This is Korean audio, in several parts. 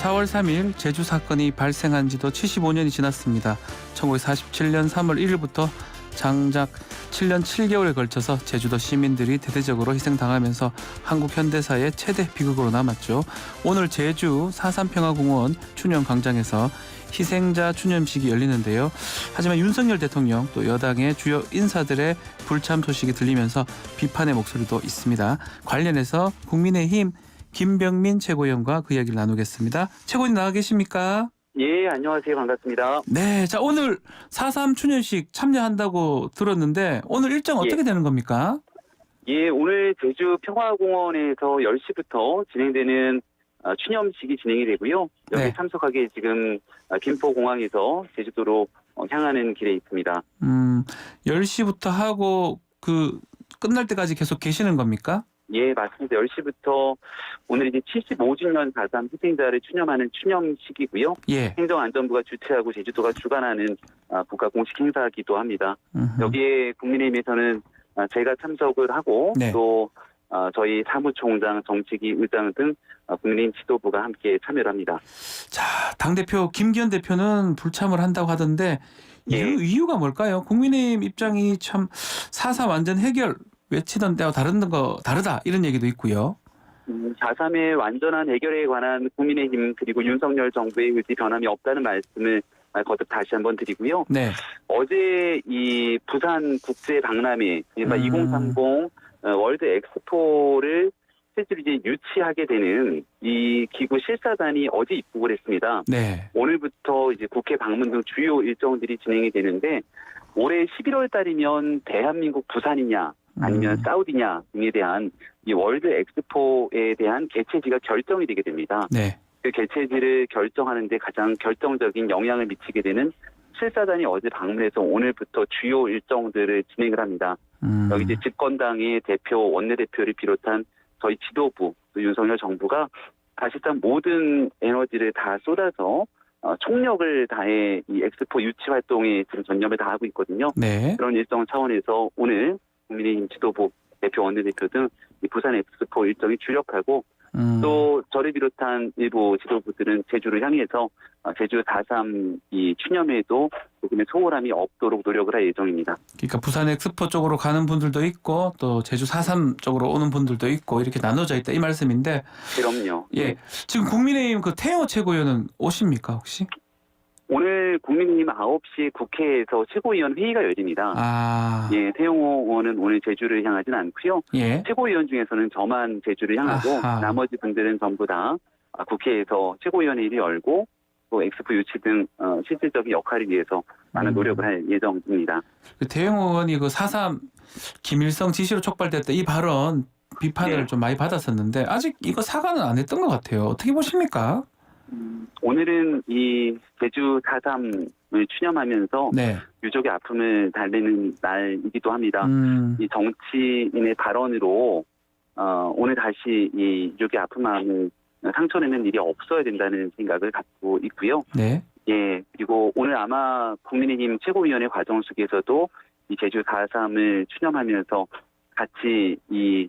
4월 3일 제주 사건이 발생한 지도 75년이 지났습니다. 1947년 3월 1일부터 장작 7년 7개월에 걸쳐서 제주도 시민들이 대대적으로 희생당하면서 한국 현대사의 최대 비극으로 남았죠. 오늘 제주 4.3평화공원 춘영광장에서 희생자 추념식이 열리는데요. 하지만 윤석열 대통령 또 여당의 주요 인사들의 불참 소식이 들리면서 비판의 목소리도 있습니다. 관련해서 국민의힘 김병민 최고위원과 그 이야기를 나누겠습니다. 최고위원 나와 계십니까? 예, 안녕하세요. 반갑습니다. 네, 자 오늘 4.3 추념식 참여한다고 들었는데 오늘 일정 어떻게 되는 겁니까? 예, 오늘 제주 평화공원에서 10시부터 진행되는 추념식이 진행이 되고요. 여기 네. 참석하게 지금 김포공항에서 제주도로 향하는 길에 있습니다. 10시부터 하고 끝날 때까지 계속 계시는 겁니까? 예, 맞습니다. 10시부터 오늘 이제 75주년 4.3 희생자를 추념하는 추념식이고요. 예. 행정안전부가 주최하고 제주도가 주관하는 국가 공식 행사이기도 합니다. 여기에 국민의힘에서는 제가 참석을 하고 네. 또 저희 사무총장, 정치기 의장 등 국민의힘 지도부가 함께 참여를 합니다. 자, 당대표 김기현 대표는 불참을 한다고 하던데 예. 이유가 뭘까요? 국민의힘 입장이 참 4.3 완전 해결 외치던 때와 다르다 이런 얘기도 있고요. 4.3의 완전한 해결에 관한 국민의힘 그리고 윤석열 정부의 의지 변함이 없다는 말씀을 거듭 다시 한번 드리고요. 네. 어제 이 부산 국제 박람회 2030 월드 엑스포를 실제로 이제 유치하게 되는 이 기구 실사단이 어제 입국을 했습니다. 네. 오늘부터 이제 국회 방문 등 주요 일정들이 진행이 되는데 올해 11월 달이면 대한민국 부산이냐 아니면 사우디냐 등에 대한 이 월드 엑스포에 대한 개최지가 결정이 되게 됩니다. 네. 그 개최지를 결정하는 데 가장 결정적인 영향을 미치게 되는 실사단이 어제 방문해서 오늘부터 주요 일정들을 진행을 합니다. 여기 이제 집권당의 대표, 원내대표를 비롯한 저희 지도부, 또 윤석열 정부가 사실상 모든 에너지를 다 쏟아서 총력을 다해 이 엑스포 유치 활동에 지금 전념을 다하고 있거든요. 네. 그런 일정 차원에서 오늘 국민의힘 지도부, 대표, 원내대표 등 이 부산 엑스포 일정이 주력하고 또 저를 비롯한 일부 지도부들은 제주를 향해서 제주 4.3 이 추념에도 조금의 소홀함이 없도록 노력을 할 예정입니다. 그러니까 부산 엑스포 쪽으로 가는 분들도 있고 또 제주 4.3 쪽으로 오는 분들도 있고 이렇게 나눠져 있다 이 말씀인데. 그럼요. 예. 지금 국민의힘 태영호 최고위원은 오십니까 혹시? 오늘 국민의힘 9시 국회에서 최고위원 회의가 열립니다. 예, 태영호 의원은 오늘 제주를 향하진 않고요. 예. 최고위원 중에서는 저만 제주를 향하고 아하. 나머지 분들은 전부 다 국회에서 최고위원 회의를 열고 또 엑스포 유치 등 실질적인 역할을 위해서 많은 노력을 할 예정입니다. 태영호 의원이 4.3 김일성 지시로 촉발됐다 이 발언 비판을 네. 좀 많이 받았었는데 아직 이거 사과는 안 했던 것 같아요. 어떻게 보십니까? 오늘은 이 제주 4.3을 추념하면서 네. 유족의 아픔을 달래는 날이기도 합니다. 이 정치인의 발언으로 오늘 다시 이 유족의 아픈 마음을 상처내는 일이 없어야 된다는 생각을 갖고 있고요. 네. 예, 그리고 오늘 아마 국민의힘 최고위원회 과정 속에서도 이 제주 4.3을 추념하면서 같이 이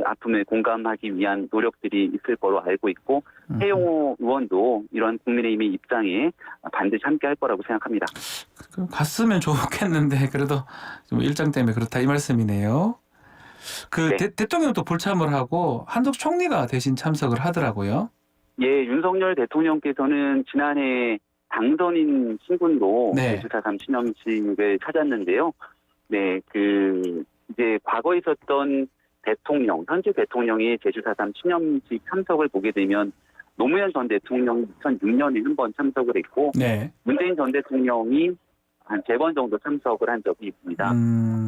아픔을 공감하기 위한 노력들이 있을 거로 알고 있고 태영호 의원도 이러한 국민의힘의 입장에 반드시 함께할 거라고 생각합니다. 갔으면 좋겠는데 그래도 좀 일정 때문에 그렇다 이 말씀이네요. 네. 대통령도 불참을 하고 한덕수 총리가 대신 참석을 하더라고요. 예, 윤석열 대통령께서는 지난해 당선인 신분으로 네. 제주 4.3 추념식을 찾았는데요. 네, 이제 과거에 있었던 대통령, 현재 대통령이 제주 4.3 추념식 참석을 보게 되면 노무현 전 대통령이 2006년에 한 번 참석을 했고 네. 문재인 전 대통령이 한 3번 정도 참석을 한 적이 있습니다.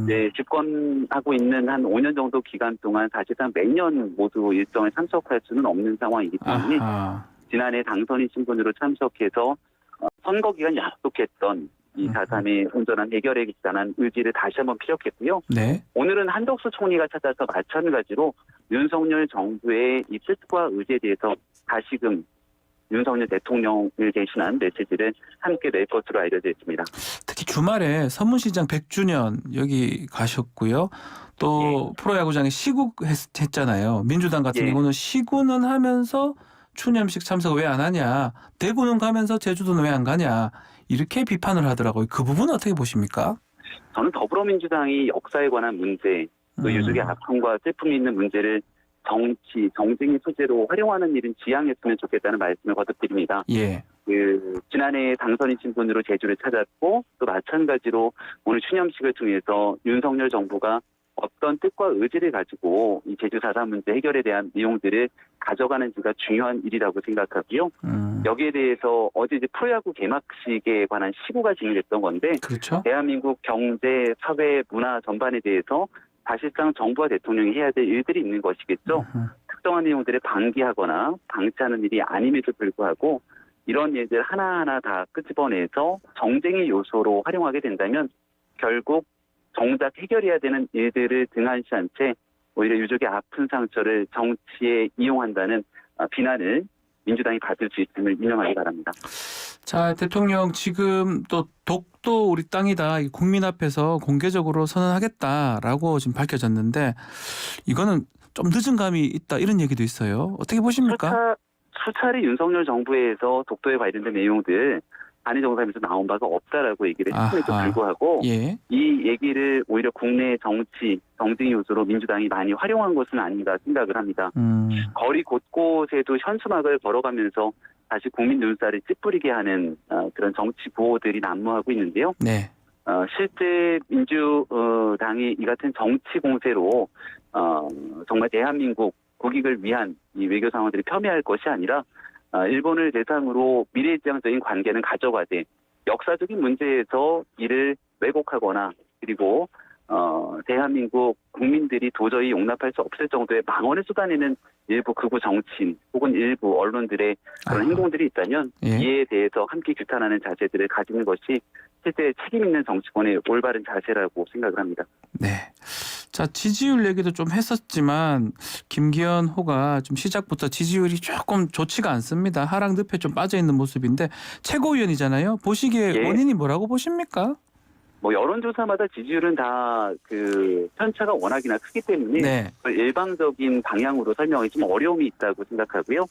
네, 집권하고 있는 한 5년 정도 기간 동안 사실상 매년 모두 일정에 참석할 수는 없는 상황이기 때문에 지난해 당선인 신분으로 참석해서 선거 기간 약속했던 이 4.3의 온전한 해결에 관한 의지를 다시 한번 피력했고요. 네. 오늘은 한덕수 총리가 찾아서 마찬가지로 윤석열 정부의 이 뜻과 의지에 대해서 다시금 윤석열 대통령을 대신한 메시지를 함께 낼 것으로 알려져 있습니다. 특히 주말에 서문시장 100주년 여기 가셨고요. 또 프로야구장에 시구했잖아요. 민주당 같은 예. 경우는 시구는 하면서 추념식 참석 왜 안 하냐, 대구는 가면서 제주도는 왜 안 가냐, 이렇게 비판을 하더라고요. 그 부분은 어떻게 보십니까? 저는 더불어민주당이 역사에 관한 문제, 또 유족의 아픔과 슬픔이 있는 문제를 정치, 정쟁의 소재로 활용하는 일은 지양했으면 좋겠다는 말씀을 거듭드립니다. 예. 지난해 당선인 신분으로 제주를 찾았고, 또 마찬가지로 오늘 추념식을 통해서 윤석열 정부가 어떤 뜻과 의지를 가지고 이 제주 4.3 문제 해결에 대한 내용들을 가져가는지가 중요한 일이라고 생각하고요. 여기에 대해서 어제 이제 프로야구 개막식에 관한 시구가 진행됐던 건데, 그렇죠. 대한민국 경제, 사회, 문화 전반에 대해서 사실상 정부와 대통령이 해야 될 일들이 있는 것이겠죠. 특정한 내용들을 방기하거나 방치하는 일이 아님에도 불구하고 이런 일들 하나하나 다 끄집어내서 정쟁의 요소로 활용하게 된다면 결국 정작 해결해야 되는 일들을 등한시한 채 오히려 유족의 아픈 상처를 정치에 이용한다는 비난을 민주당이 받을 수 있음을 유념하기 바랍니다. 자, 대통령 지금 또 독도 우리 땅이다, 국민 앞에서 공개적으로 선언하겠다라고 지금 밝혀졌는데, 이거는 좀 늦은 감이 있다, 이런 얘기도 있어요. 어떻게 보십니까? 수차례 윤석열 정부에서 독도에 관련된 내용들 단일 정상에서 나온 바가 없다라고 얘기를 했음에도 불구하고 예. 이 얘기를 오히려 국내 정치, 정쟁 요소로 민주당이 많이 활용한 것은 아닌가 생각을 합니다. 거리 곳곳에도 현수막을 걸어가면서 다시 국민 눈살을 찌푸리게 하는 그런 정치 구호들이 난무하고 있는데요. 네. 실제 민주당이 이 같은 정치 공세로 정말 대한민국 국익을 위한 이 외교 상황들이 폄훼할 것이 아니라 일본을 대상으로 미래지향적인 관계는 가져가되 역사적인 문제에서 이를 왜곡하거나 그리고 대한민국 국민들이 도저히 용납할 수 없을 정도의 망언을 쏟아내는 일부 극우 정치인 혹은 일부 언론들의 그런 행동들이 있다면 예. 이에 대해서 함께 규탄하는 자세들을 가지는 것이 실제 책임 있는 정치권의 올바른 자세라고 생각을 합니다. 네. 자, 지지율 얘기도 좀 했었지만 김기현 호가 좀 시작부터 지지율이 조금 좋지가 않습니다. 하락 늪에 좀 빠져 있는 모습인데 최고위원이잖아요. 보시기에 예. 원인이 뭐라고 보십니까? 뭐 여론조사마다 지지율은 다 그 편차가 워낙이나 크기 때문에 네. 일방적인 방향으로 설명이 좀 어려움이 있다고 생각하고요.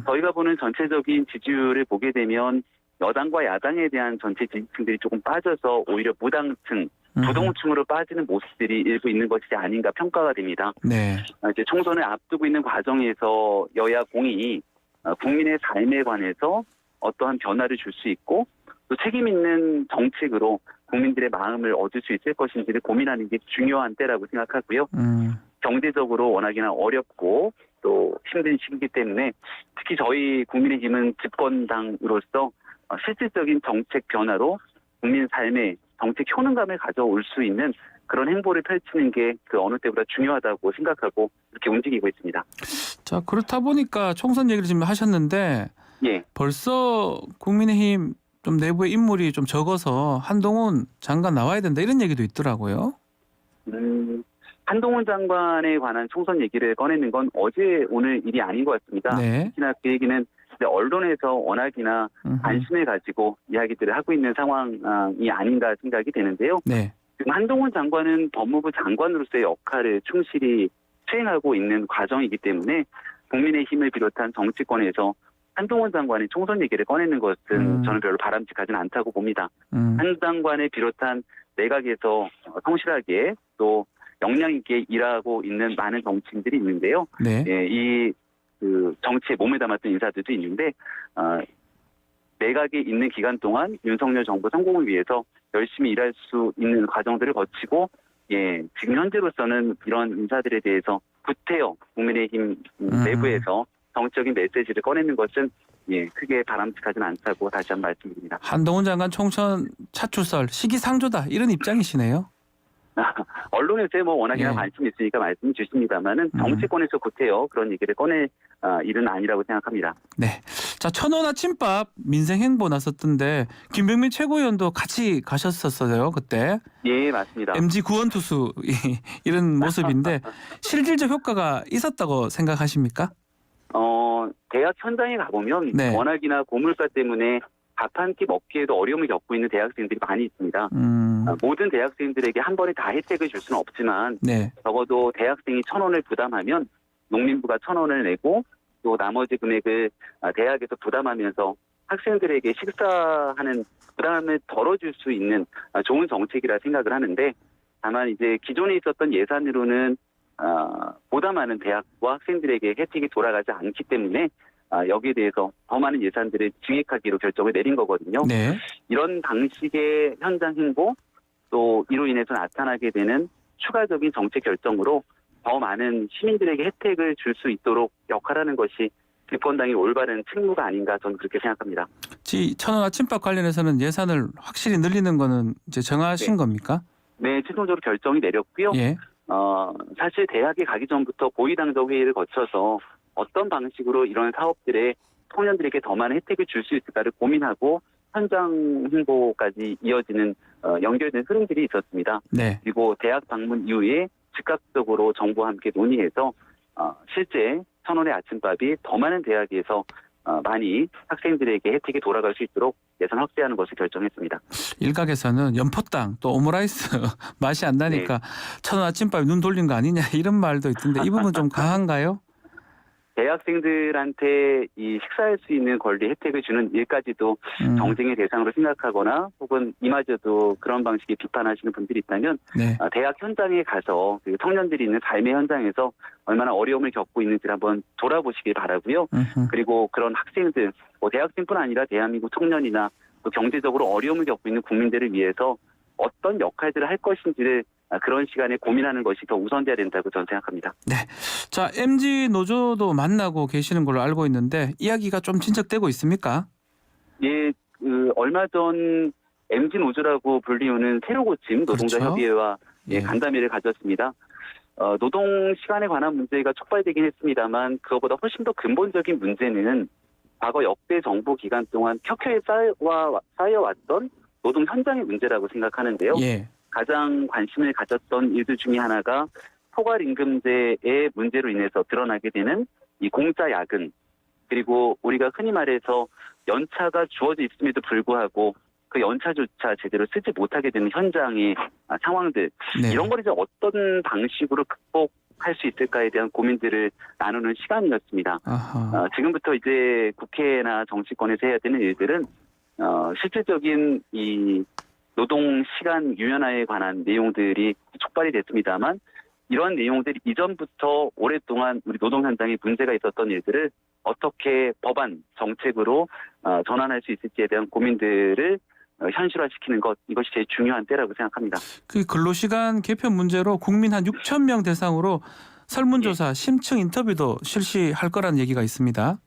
저희가 보는 전체적인 지지율을 보게 되면 여당과 야당에 대한 전체 지지층들이 조금 빠져서 오히려 무당층, 부동층으로 빠지는 모습들이 일부 있는 것이 아닌가 평가가 됩니다. 네. 이제 총선을 앞두고 있는 과정에서 여야 공이 국민의 삶에 관해서 어떠한 변화를 줄 수 있고 또 책임 있는 정책으로 국민들의 마음을 얻을 수 있을 것인지를 고민하는 게 중요한 때라고 생각하고요. 경제적으로 워낙이나 어렵고 또 힘든 시기이기 때문에 특히 저희 국민의힘은 집권당으로서 실질적인 정책 변화로 국민 삶에 정책 효능감을 가져올 수 있는 그런 행보를 펼치는 게 그 어느 때보다 중요하다고 생각하고 이렇게 움직이고 있습니다. 자, 그렇다 보니까 총선 얘기를 지금 하셨는데 예. 벌써 국민의힘 좀 내부의 인물이 좀 적어서 한동훈 장관 나와야 된다, 이런 얘기도 있더라고요. 한동훈 장관에 관한 총선 얘기를 꺼내는 건 어제 오늘 일이 아닌 것 같습니다. 네. 특히나 그 얘기는 언론에서 워낙이나 관심을 가지고 이야기들을 하고 있는 상황이 아닌가 생각이 되는데요. 네. 지금 한동훈 장관은 법무부 장관으로서의 역할을 충실히 수행하고 있는 과정이기 때문에 국민의힘을 비롯한 정치권에서 한동훈 장관의 총선 얘기를 꺼내는 것은 저는 별로 바람직하지는 않다고 봅니다. 한 장관을 비롯한 내각에서 성실하게 또 역량 있게 일하고 있는 많은 정치인들이 있는데요. 네. 예, 이 그 정치에 몸을 담았던 인사들도 있는데 내각에 있는 기간 동안 윤석열 정부 성공을 위해서 열심히 일할 수 있는 과정들을 거치고 지금 현재로서는 이런 인사들에 대해서 구태여 국민의힘 내부에서 정치적인 메시지를 꺼내는 것은 크게 바람직하지는 않다고 다시 한번 말씀드립니다. 한동훈 장관 총선 차출설 시기상조다, 이런 입장이시네요. 언론에서 뭐 워낙이나 관심이 있으니까 말씀 주십니다만은 정치권에서 구태여 그런 얘기를 꺼낼 일은 아니라고 생각합니다. 네. 자, 천원 아침밥 민생 행보 나섰던데 김병민 최고위원도 같이 가셨었어요, 그때. 예, 맞습니다. MG 구원투수 이런 모습인데 실질적 효과가 있었다고 생각하십니까? 대학 현장에 가보면 네. 워낙이나 고물가 때문에 밥 한 끼 먹기에도 어려움을 겪고 있는 대학생들이 많이 있습니다. 모든 대학생들에게 한 번에 다 혜택을 줄 수는 없지만 네. 적어도 대학생이 1,000원을 부담하면 농민부가 1,000원을 내고 또 나머지 금액을 대학에서 부담하면서 학생들에게 식사하는 부담을 덜어줄 수 있는 좋은 정책이라 생각을 하는데, 다만 이제 기존에 있었던 예산으로는 보다 많은 대학과 학생들에게 혜택이 돌아가지 않기 때문에 여기에 대해서 더 많은 예산들을 증액하기로 결정을 내린 거거든요. 네. 이런 방식의 현장 행보, 또 이로 인해서 나타나게 되는 추가적인 정책 결정으로 더 많은 시민들에게 혜택을 줄 수 있도록 역할하는 것이 집권당의 올바른 책무가 아닌가, 저는 그렇게 생각합니다. 1,000원 아침밥 관련해서는 예산을 확실히 늘리는 거는 이제 정하신 겁니까? 네, 최종적으로 결정이 내렸고요. 예. 사실 대학에 가기 전부터 고위당적 회의를 거쳐서 어떤 방식으로 이런 사업들에 청년들에게 더 많은 혜택을 줄 수 있을까를 고민하고 현장 홍보까지 이어지는 연결된 흐름들이 있었습니다. 네. 그리고 대학 방문 이후에 즉각적으로 정부와 함께 논의해서 실제 1,000원의 아침밥이 더 많은 대학에서 많이 학생들에게 혜택이 돌아갈 수 있도록 예산 확대하는 것을 결정했습니다. 일각에서는 연포땅 또 오므라이스 맛이 안 나니까 1,000원 아침밥에 눈 돌린 거 아니냐 이런 말도 있던데 이 부분 좀 강한가요? 대학생들한테 이 식사할 수 있는 권리 혜택을 주는 일까지도 정쟁의 대상으로 생각하거나 혹은 이마저도 그런 방식의 비판하시는 분들이 있다면 네. 대학 현장에 가서 그 청년들이 있는 삶의 현장에서 얼마나 어려움을 겪고 있는지를 한번 돌아보시길 바라고요. 그리고 그런 학생들, 대학생뿐 아니라 대한민국 청년이나 또 경제적으로 어려움을 겪고 있는 국민들을 위해서 어떤 역할들을 할 것인지를 그런 시간에 고민하는 것이 더 우선돼야 된다고 저는 생각합니다. 네. 자, MZ 노조도 만나고 계시는 걸로 알고 있는데 이야기가 좀 진척되고 있습니까? 예, 얼마 전 MZ 노조라고 불리우는 새로 고침 노동자 그렇죠. 협의회와 예. 간담회를 가졌습니다. 노동 시간에 관한 문제가 촉발되긴 했습니다만 그것보다 훨씬 더 근본적인 문제는 과거 역대 정부 기간 동안 켜켜이 쌓여왔던 노동 현장의 문제라고 생각하는데요. 예. 가장 관심을 가졌던 일들 중에 하나가 포괄임금제의 문제로 인해서 드러나게 되는 이 공짜 야근, 그리고 우리가 흔히 말해서 연차가 주어져 있음에도 불구하고 그 연차조차 제대로 쓰지 못하게 되는 현장의 상황들, 네. 이런 걸 이제 어떤 방식으로 극복할 수 있을까에 대한 고민들을 나누는 시간이었습니다. 지금부터 이제 국회나 정치권에서 해야 되는 일들은 실질적인 이 노동 시간 유연화에 관한 내용들이 촉발이 됐습니다만, 이런 내용들이 이전부터 오랫동안 우리 노동 현장에 문제가 있었던 일들을 어떻게 법안, 정책으로 전환할 수 있을지에 대한 고민들을 현실화시키는 것, 이것이 제일 중요한 때라고 생각합니다. 그 근로시간 개편 문제로 국민 한 6,000명 대상으로 설문조사, 심층 인터뷰도 실시할 거라는 얘기가 있습니다.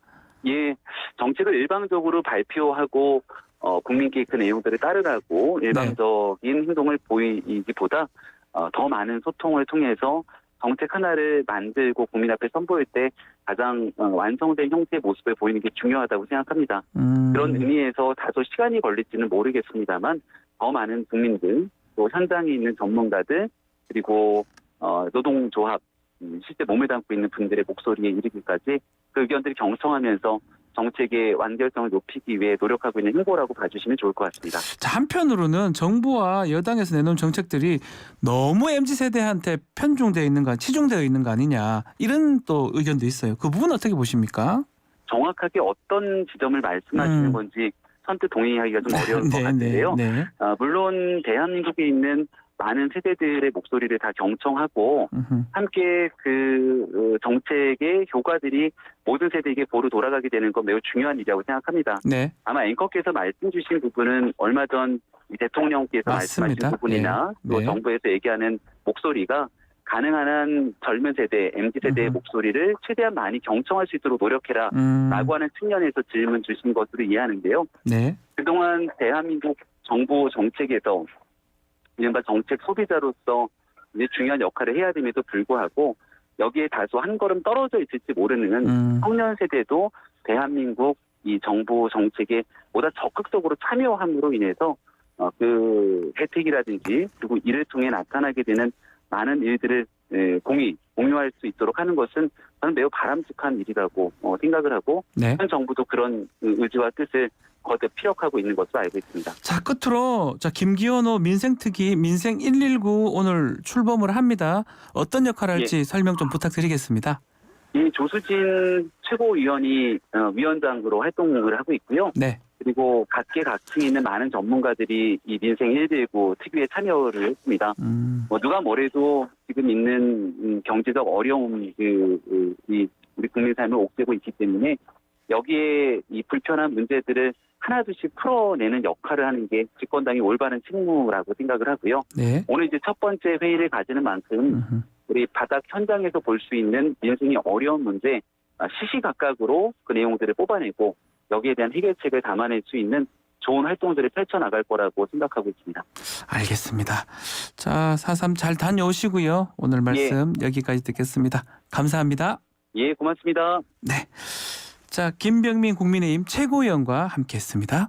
예, 정책을 일방적으로 발표하고 국민께 그 내용들을 따르라고 일방적인 행동을 보이기보다 더 많은 소통을 통해서 정책 하나를 만들고 국민 앞에 선보일 때 가장 완성된 형태의 모습을 보이는 게 중요하다고 생각합니다. 그런 의미에서 다소 시간이 걸릴지는 모르겠습니다만 더 많은 국민들, 또 현장에 있는 전문가들, 그리고 노동조합, 실제 몸에 담고 있는 분들의 목소리에 이르기까지 그 의견들이 경청하면서 정책의 완결성을 높이기 위해 노력하고 있는 행보라고 봐주시면 좋을 것 같습니다. 자, 한편으로는 정부와 여당에서 내놓은 정책들이 너무 MZ세대한테 편중되어 있는 거, 치중되어 있는 거 아니냐, 이런 또 의견도 있어요. 그 부분 어떻게 보십니까? 정확하게 어떤 지점을 말씀하시는 건지 선뜻 동의하기가 좀 어려울 것 같은데요. 네. 물론 대한민국에 있는 많은 세대들의 목소리를 다 경청하고 함께 그 정책의 효과들이 모든 세대에게 보로 돌아가게 되는 건 매우 중요한 일이라고 생각합니다. 네. 아마 앵커께서 말씀 주신 부분은 얼마 전 대통령께서 말씀하신 부분이나 또 정부에서 얘기하는 목소리가 가능한 한 젊은 세대, MZ세대의 목소리를 최대한 많이 경청할 수 있도록 노력해라 라고 하는 측면에서 질문 주신 것으로 이해하는데요. 네. 그동안 대한민국 정부 정책에서 이른바 정책 소비자로서 이제 중요한 역할을 해야 됨에도 불구하고 여기에 다소 한 걸음 떨어져 있을지 모르는 청년 세대도 대한민국 이 정부 정책에 보다 적극적으로 참여함으로 인해서 그 혜택이라든지 그리고 이를 통해 나타나게 되는 많은 일들을 공유할 수 있도록 하는 것은 저는 매우 바람직한 일이라고 생각을 하고 현 정부도 그런 의지와 뜻을 거듭 피력하고 있는 것으로 알고 있습니다. 자, 끝으로 김기현호 민생특위 민생 119 오늘 출범을 합니다. 어떤 역할을 할지 설명 좀 부탁드리겠습니다. 이 조수진 최고위원이 위원장으로 활동을 하고 있고요. 네. 그리고 각계각층에 있는 많은 전문가들이 이 민생 119 특위에 참여를 했습니다. 뭐 누가 뭐래도 지금 있는 경제적 어려움, 이 우리 국민 삶을 옥죄고 있기 때문에 여기에 이 불편한 문제들을 하나둘씩 풀어내는 역할을 하는 게 집권당이 올바른 책무라고 생각을 하고요. 네. 오늘 이제 첫 번째 회의를 가지는 만큼 우리 바닥 현장에서 볼 수 있는 민생이 어려운 문제 시시각각으로 그 내용들을 뽑아내고 여기에 대한 해결책을 담아낼 수 있는 좋은 활동들을 펼쳐나갈 거라고 생각하고 있습니다. 알겠습니다. 자, 4.3 잘 다녀오시고요. 오늘 말씀 여기까지 듣겠습니다. 감사합니다. 예, 고맙습니다. 네. 자, 김병민 국민의힘 최고위원과 함께했습니다.